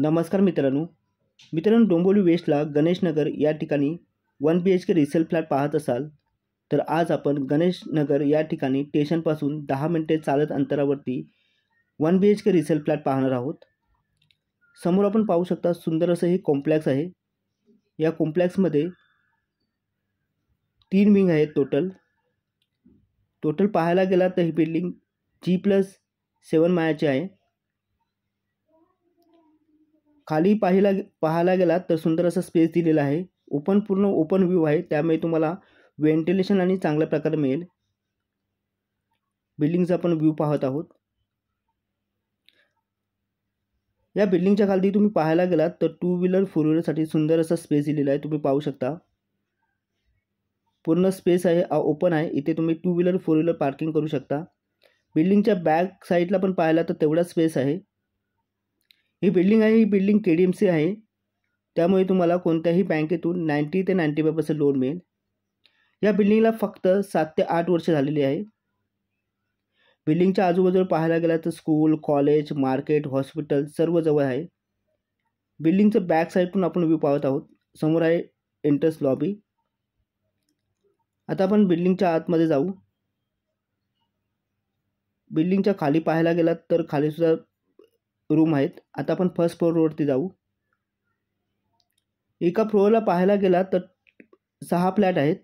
नमस्कार मित्रांनो, डोंबिवली वेस्टला गणेशनगर या ठिकाणी 1 BHK रिसेल फ्लॅट पाहत असाल तर आज आपण गणेशनगर या ठिकाणी स्टेशनपासून 10 मिनिटे चालत अंतरावरती 1 BHK रिसेल फ्लॅट पाहणार आहोत। समोर आपण पाहू शकता सुंदर असं हे कॉम्प्लेक्स आहे। या कॉम्प्लेक्समध्ये 3 विंग आहेत टोटल पाहायला गेला तर ही बिल्डिंग G+7 माळ्याची आहे। खाली पाहायला गेला तर सुंदर असा स्पेस दिलेला आहे। पूर्ण ओपन व्ह्यू आहे, त्यामुळे तुम्हाला व्हेंटिलेशन आणि चांगल्या प्रकारे मिळेल। बिल्डिंगचा आपण व्ह्यू पाहत आहोत। या बिल्डिंगच्या खाली तुम्ही पाहायला गेलात तर 2 व्हीलर 4 व्हीलर साठी सुंदर असा स्पेस दिलेला आहे। तुम्ही पाहू शकता पूर्ण स्पेस आहे, ओपन आहे। इथे तुम्ही 2 व्हीलर 4 व्हीलर पार्किंग करू शकता। बिल्डिंगच्या बॅक साइडला पण पाहिला तर तेवढा स्पेस आहे। ही बिल्डिंग KDMC आहे, त्यामुळे तुम्हाला कोणत्याही बँकेतून 90 ते 95% लोन मिळेल। या बिल्डिंगला फक्त 7 ते 8 वर्ष झालेली आहे। बिल्डिंगच्या आजूबाजूला पाहायला गेला तर स्कूल, कॉलेज, मार्केट, हॉस्पिटल सर्व जवळ आहे। बिल्डिंगचं बॅक साइडतून आपण व्ह्यू पाहत आहोत। समोर आहे एंट्रन्स लॉबी। आता आपण बिल्डिंगच्या आतमध्ये जाऊ। बिल्डिंगच्या खाली पाहायला गेला तर खाली सुद्धा रूम आहेत। आता आपण फर्स्ट फ्लोअरवरती जाऊ। एका फ्लोअरला पाहायला गेला तर 6 फ्लॅट आहेत।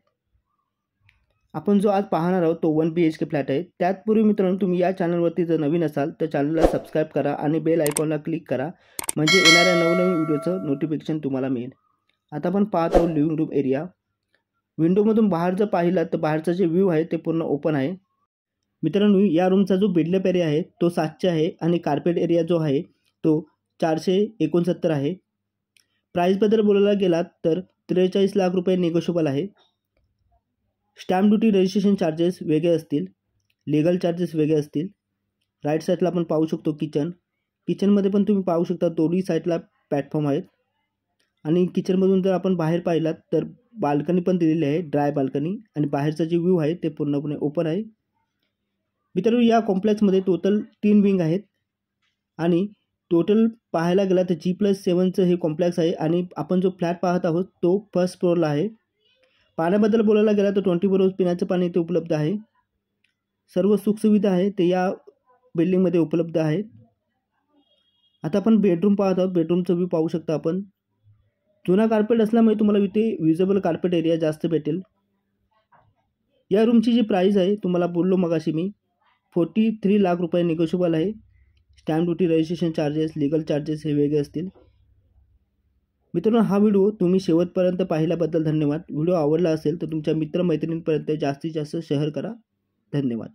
आपण जो आज पाहणार आहोत तो 1 BHK फ्लॅट आहे। त्याचपूर्वी मित्रांनो, तुम्ही या चॅनलवरती जर नवीन असाल तर चॅनलला सबस्क्राइब करा आणि बेल आयकॉनला क्लिक करा, म्हणजे येणाऱ्या नवनवीन व्हिडिओचं नोटिफिकेशन तुम्हाला मिळेल। आता आपण पाहत आहोत लिव्हिंग रूम एरिया। विंडोमधून बाहेर जर पाहिला तर बाहेरचा जे व्ह्यू आहे ते पूर्ण ओपन आहे। मित्रांनो, या रूमचा जो बेडलेप एरिया आहे तो 700 आहे आणि कार्पेट एरिया जो आहे तो 469 आहे। प्राइसबद्दल बोलायला गेलात तर 43 लाख रुपये निगोशिएबल आहे। स्टॅम्प ड्युटी, रजिस्ट्रेशन चार्जेस वेगळे असतील, लीगल चार्जेस वेगळे असतील। राईट साईडला आपण पाहू शकतो किचनमध्ये पण तुम्ही पाहू शकता दोन्ही साईडला प्लॅटफॉर्म आहेत। आणि किचनमधून जर आपण बाहेर पाहिलात तर बाल्कनी पण दिलेली आहे, ड्राय बाल्कनी, आणि बाहेरचा जे व्ह्यू आहे ते पूर्णपणे ओपन आहे। मित्रांनो, या कॉम्प्लेक्समध्ये टोटल 3 विंग आहेत आणि टोटल पाहायला गेला तर G+7चं हे कॉम्प्लेक्स आहे आणि आपण जो फ्लॅट पाहत आहोत तो फर्स्ट फ्लोअरला आहे। पाण्याबद्दल बोलायला गेला तर 24 आवर्स पिण्याचं पाणी इथे उपलब्ध आहे। सर्व सुखसुविधा आहे ते या बिल्डिंगमध्ये उपलब्ध आहेत। आता आपण बेडरूम पाहत आहोत। बेडरूमचं व्ह्यू पाहू शकता आपण। जुना कार्पेट असल्यामुळे तुम्हाला इथे विजिबल कार्पेट एरिया जास्त भेटेल। या रूमची जी प्राइस आहे तुम्हाला बोललो मगाशी मी 43 लाख रुपये निगोशिएबल आहे। Stamp duty, registration charges, legal charges हे वेगळे असतील। मित्रांनो, हा व्हिडिओ तुम्ही शेवटपर्यंत पाहिल्याबद्दल धन्यवाद। व्हिडिओ आवडला असेल तर तुमच्या मित्रमैत्रिणींपर्यंत जास्तीत जास्त शेअर करा। धन्यवाद।